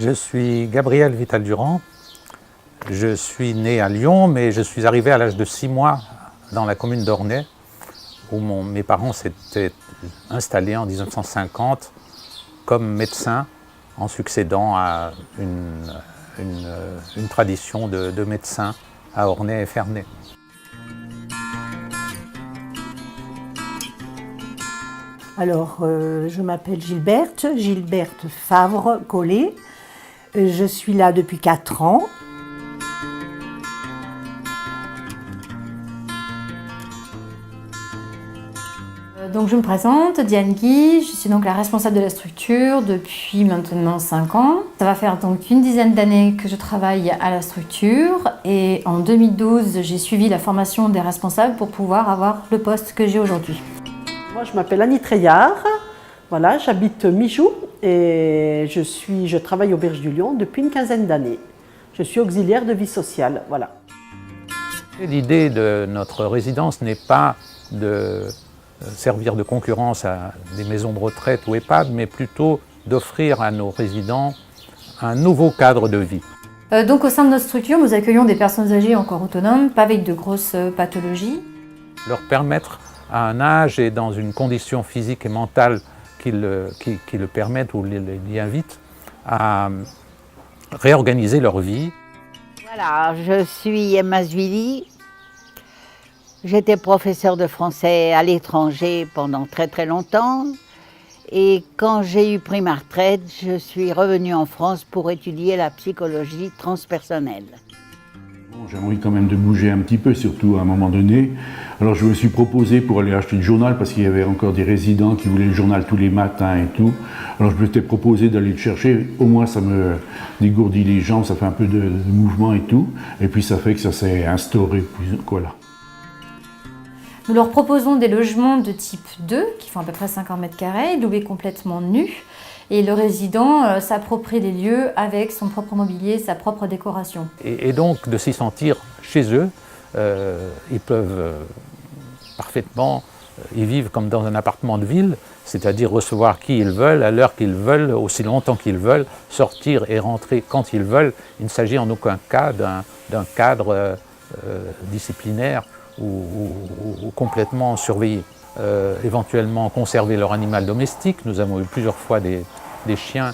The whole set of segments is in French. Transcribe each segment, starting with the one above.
Je suis Gabriel Vital-Durand. Je suis né à Lyon, mais je suis arrivé à l'âge de 6 mois dans la commune d'Ornay, où mes parents s'étaient installés en 1950 comme médecins, en succédant à une tradition de médecins à Ornay et Ferney. Alors, je m'appelle Gilberte Favre-Collet. Je suis là depuis 4 ans. Donc je me présente, Diane Guy, je suis donc la responsable de la structure depuis maintenant 5 ans. Ça va faire donc une dizaine d'années que je travaille à la structure et en 2012 j'ai suivi la formation des responsables pour pouvoir avoir le poste que j'ai aujourd'hui. Moi je m'appelle Annie Treillard, voilà, j'habite Mijoux et je travaille au Berge du Lion depuis une quinzaine d'années. Je suis auxiliaire de vie sociale, voilà. L'idée de notre résidence n'est pas de servir de concurrence à des maisons de retraite ou EHPAD, mais plutôt d'offrir à nos résidents un nouveau cadre de vie. Donc au sein de notre structure, nous accueillons des personnes âgées encore autonomes, pas avec de grosses pathologies. Leur permettre à un âge et dans une condition physique et mentale qui le permettent ou l'y invitent à réorganiser leur vie. Voilà, je suis Emma Zvili. J'étais professeure de français à l'étranger pendant très longtemps. Et quand j'ai pris ma retraite, je suis revenue en France pour étudier la psychologie transpersonnelle. J'ai envie quand même de bouger un petit peu, surtout à un moment donné. Alors je me suis proposé pour aller acheter le journal parce qu'il y avait encore des résidents qui voulaient le journal tous les matins et tout. Alors je m'étais proposé d'aller le chercher, au moins ça me dégourdit les jambes, ça fait un peu de mouvement et tout. Et puis ça fait que ça s'est instauré, voilà. Nous leur proposons des logements de type 2 qui font à peu près 50 mètres carrés, loués complètement nus. Et le résident s'approprie les lieux avec son propre mobilier, sa propre décoration. Et donc de s'y sentir chez eux, ils peuvent parfaitement y vivre comme dans un appartement de ville, c'est-à-dire recevoir qui ils veulent, à l'heure qu'ils veulent, aussi longtemps qu'ils veulent, sortir et rentrer quand ils veulent. Il ne s'agit en aucun cas d'un cadre disciplinaire ou complètement surveillé. Éventuellement conserver leur animal domestique. Nous avons eu plusieurs fois des chiens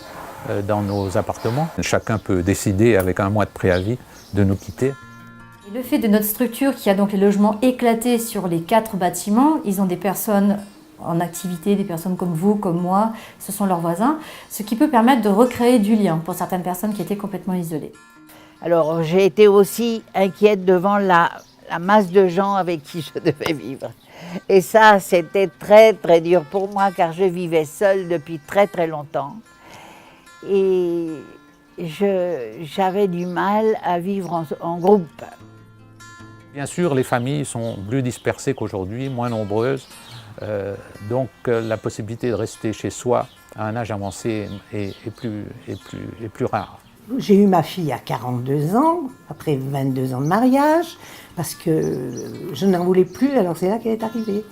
dans nos appartements. Chacun peut décider avec un mois de préavis de nous quitter. Et le fait de notre structure qui a donc les logements éclatés sur les 4 bâtiments, ils ont des personnes en activité, des personnes comme vous, comme moi, ce sont leurs voisins, ce qui peut permettre de recréer du lien pour certaines personnes qui étaient complètement isolées. Alors j'ai été aussi inquiète devant la masse de gens avec qui je devais vivre. Et ça, c'était très dur pour moi car je vivais seule depuis très longtemps. Et j'avais du mal à vivre en groupe. Bien sûr, les familles sont plus dispersées qu'aujourd'hui, moins nombreuses. Donc la possibilité de rester chez soi à un âge avancé est plus rare. J'ai eu ma fille à 42 ans, après 22 ans de mariage, parce que je n'en voulais plus, alors c'est là qu'elle est arrivée.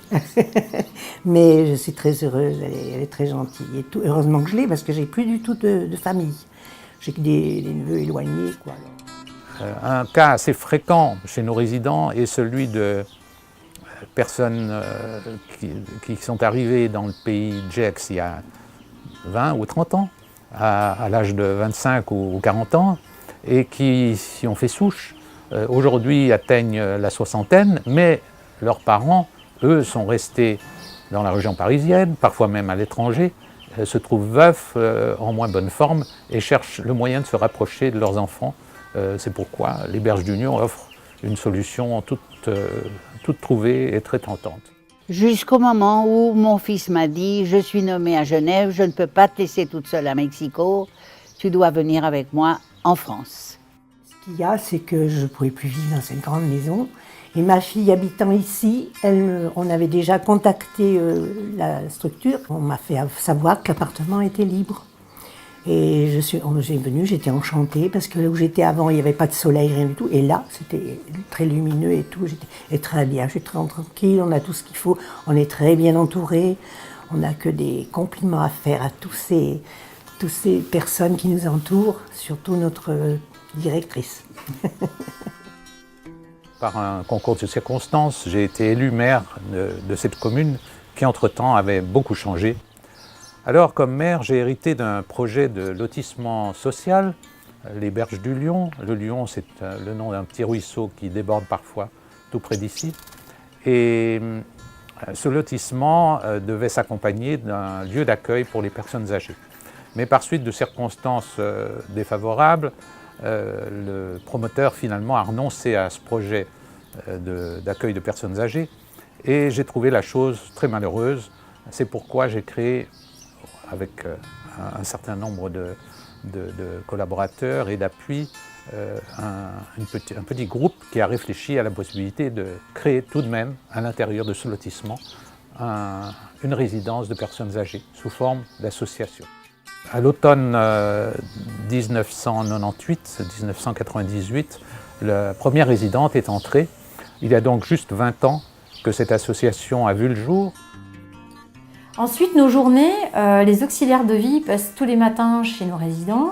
Mais je suis très heureuse, elle est très gentille et tout. Heureusement que je l'ai, parce que j'ai plus du tout de famille. J'ai que des neveux éloignés, quoi. Un cas assez fréquent chez nos résidents est celui de personnes qui sont arrivées dans le pays Gex il y a 20 ou 30 ans, à l'âge de 25 ou 40 ans, et qui ont fait souche. Aujourd'hui atteignent la soixantaine, mais leurs parents, eux, sont restés dans la région parisienne, parfois même à l'étranger, se trouvent veufs, en moins bonne forme, et cherchent le moyen de se rapprocher de leurs enfants. C'est pourquoi les Berges du Lion offrent une solution toute trouvée et très tentante. Jusqu'au moment où mon fils m'a dit « Je suis nommée à Genève, je ne peux pas te laisser toute seule à Mexico, tu dois venir avec moi en France. » Ce qu'il y a, c'est que je ne pouvais plus vivre dans cette grande maison. Et ma fille habitant ici, on avait déjà contacté la structure. On m'a fait savoir que l'appartement était libre. Et j'ai venu, j'étais enchantée parce que là où j'étais avant, il n'y avait pas de soleil, rien du tout. Et là, c'était très lumineux et tout. Et très bien, je suis très tranquille, on a tout ce qu'il faut, on est très bien entouré. On n'a que des compliments à faire à toutes ces personnes qui nous entourent, surtout notre directrice. Par un concours de circonstances, j'ai été élu maire de cette commune qui, entre-temps, avait beaucoup changé. Alors, comme maire, j'ai hérité d'un projet de lotissement social, les Berges du Lion. Le Lion, c'est le nom d'un petit ruisseau qui déborde parfois tout près d'ici. Et ce lotissement devait s'accompagner d'un lieu d'accueil pour les personnes âgées. Mais par suite de circonstances défavorables, le promoteur finalement a renoncé à ce projet d'accueil de personnes âgées. Et j'ai trouvé la chose très malheureuse. C'est pourquoi j'ai créé, avec un certain nombre de collaborateurs et d'appuis, un petit groupe qui a réfléchi à la possibilité de créer tout de même, à l'intérieur de ce lotissement, une résidence de personnes âgées sous forme d'association. À l'automne 1998, la première résidente est entrée. Il y a donc juste 20 ans que cette association a vu le jour. Ensuite, nos journées, les auxiliaires de vie passent tous les matins chez nos résidents,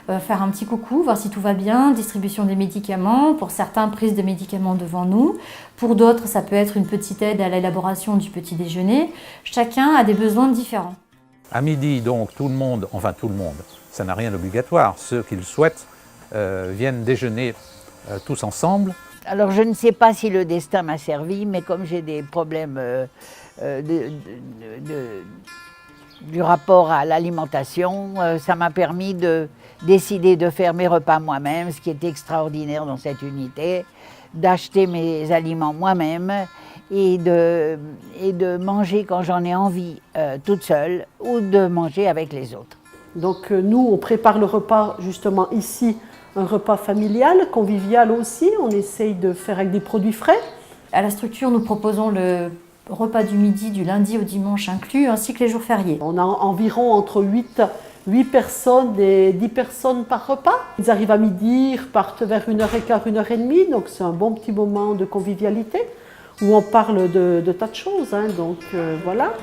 faire un petit coucou, voir si tout va bien, distribution des médicaments, pour certains, prise de médicaments devant nous. Pour d'autres, ça peut être une petite aide à l'élaboration du petit déjeuner. Chacun a des besoins différents. À midi, donc, tout le monde, ça n'a rien d'obligatoire, ceux qui le souhaitent viennent déjeuner tous ensemble. Alors je ne sais pas si le destin m'a servi, mais comme j'ai des problèmes du rapport à l'alimentation, ça m'a permis de décider de faire mes repas moi-même, ce qui est extraordinaire dans cette unité, d'acheter mes aliments moi-même et de manger quand j'en ai envie toute seule ou de manger avec les autres. Donc nous, on prépare le repas justement ici, un repas familial, convivial aussi. On essaye de faire avec des produits frais. À la structure, nous proposons le repas du midi du lundi au dimanche inclus, ainsi que les jours fériés. On a environ entre 8 personnes et 10 personnes par repas. Ils arrivent à midi, ils repartent vers 1h15, 1h30, donc c'est un bon petit moment de convivialité où on parle de tas de choses, hein, donc voilà.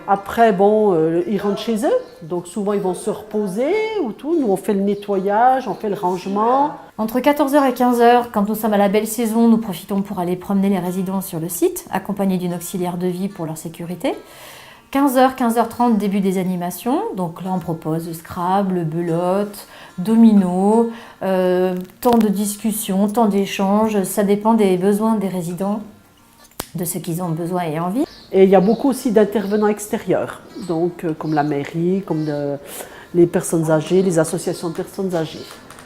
Après, bon, ils rentrent chez eux, donc souvent ils vont se reposer ou tout. Nous, on fait le nettoyage, on fait le rangement. Entre 14h et 15h, quand nous sommes à la belle saison, nous profitons pour aller promener les résidents sur le site, accompagnés d'une auxiliaire de vie pour leur sécurité. 15h, 15h30, début des animations. Donc là, on propose Scrabble, belote, domino, temps de discussion, temps d'échange. Ça dépend des besoins des résidents, de ce qu'ils ont besoin et envie. Et il y a beaucoup aussi d'intervenants extérieurs, donc comme la mairie, comme les personnes âgées, les associations de personnes âgées.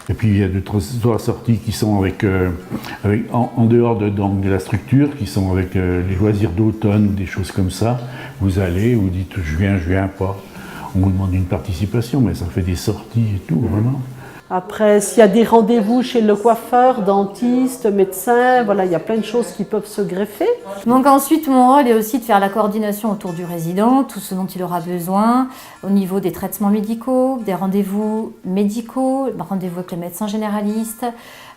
Et puis il y a 2-3 sorties qui sont en dehors de la structure, qui sont avec les loisirs d'automne, des choses comme ça. Vous allez, vous dites je viens pas. On vous demande une participation, mais ça fait des sorties et tout, vraiment. Après, s'il y a des rendez-vous chez le coiffeur, dentiste, médecin, voilà, il y a plein de choses qui peuvent se greffer. Donc ensuite, mon rôle est aussi de faire la coordination autour du résident, tout ce dont il aura besoin, au niveau des traitements médicaux, des rendez-vous médicaux, rendez-vous avec le médecin généraliste,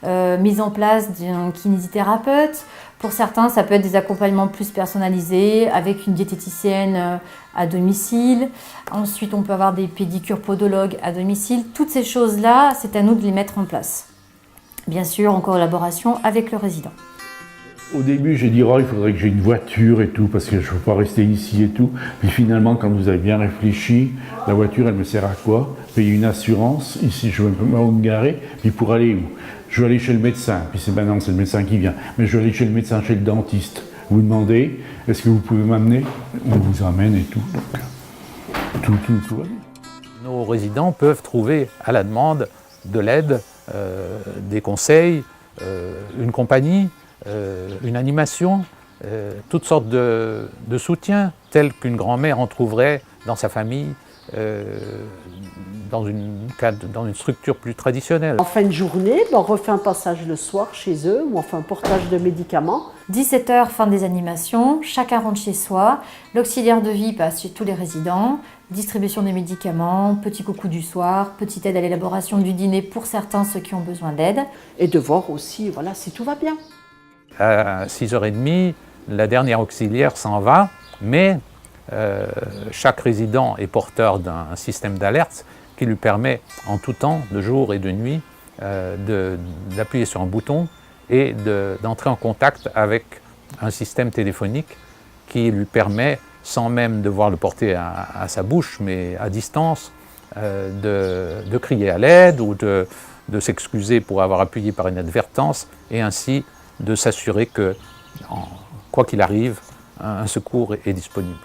mise en place d'un kinésithérapeute. Pour certains, ça peut être des accompagnements plus personnalisés, avec une diététicienne à domicile. Ensuite, on peut avoir des pédicures podologues à domicile. Toutes ces choses-là, c'est à nous de les mettre en place. Bien sûr, en collaboration avec le résident. Au début, j'ai dit, il faudrait que j'ai une voiture et tout, parce que je ne peux pas rester ici et tout. Puis finalement, quand vous avez bien réfléchi, la voiture, elle me sert à quoi? Payer une assurance, ici, je vais me garer, puis pour aller où? Je vais aller chez le médecin, puis maintenant c'est le médecin qui vient, mais je vais aller chez le médecin, chez le dentiste. Vous demandez, est-ce que vous pouvez m'amener? On vous amène et tout. Donc, tout va bien. Nos résidents peuvent trouver à la demande de l'aide, des conseils, une compagnie, une animation, toutes sortes de soutiens, tels qu'une grand-mère en trouverait dans sa famille, dans une structure plus traditionnelle. En fin de journée, on refait un passage le soir chez eux, où on fait un portage de médicaments. 17h, fin des animations, chacun rentre chez soi, l'auxiliaire de vie passe chez tous les résidents, distribution des médicaments, petit coucou du soir, petite aide à l'élaboration du dîner pour certains, ceux qui ont besoin d'aide. Et de voir aussi, voilà, si tout va bien. À 6h30, la dernière auxiliaire s'en va, mais chaque résident est porteur d'un système d'alerte qui lui permet en tout temps, de jour et de nuit, d'appuyer sur un bouton et d'entrer en contact avec un système téléphonique qui lui permet, sans même devoir le porter à sa bouche, mais à distance, de crier à l'aide ou de s'excuser pour avoir appuyé par inadvertance et ainsi de s'assurer que, quoi qu'il arrive, un secours est disponible.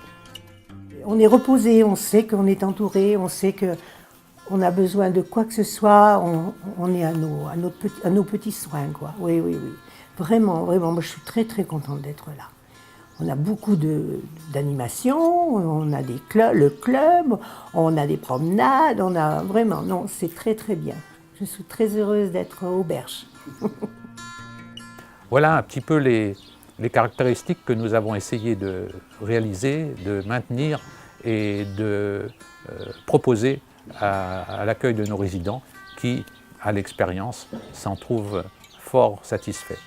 On est reposé, on sait qu'on est entouré, on sait qu'on a besoin de quoi que ce soit, on est à nos petits soins, quoi. Oui, oui, oui. Vraiment, vraiment, moi je suis très très contente d'être là. On a beaucoup d'animations, on a le club, on a des promenades, on a vraiment, non, c'est très très bien. Je suis très heureuse d'être auberge. Voilà un petit peu les caractéristiques que nous avons essayé de réaliser, de maintenir et de proposer à l'accueil de nos résidents qui, à l'expérience, s'en trouvent fort satisfaits.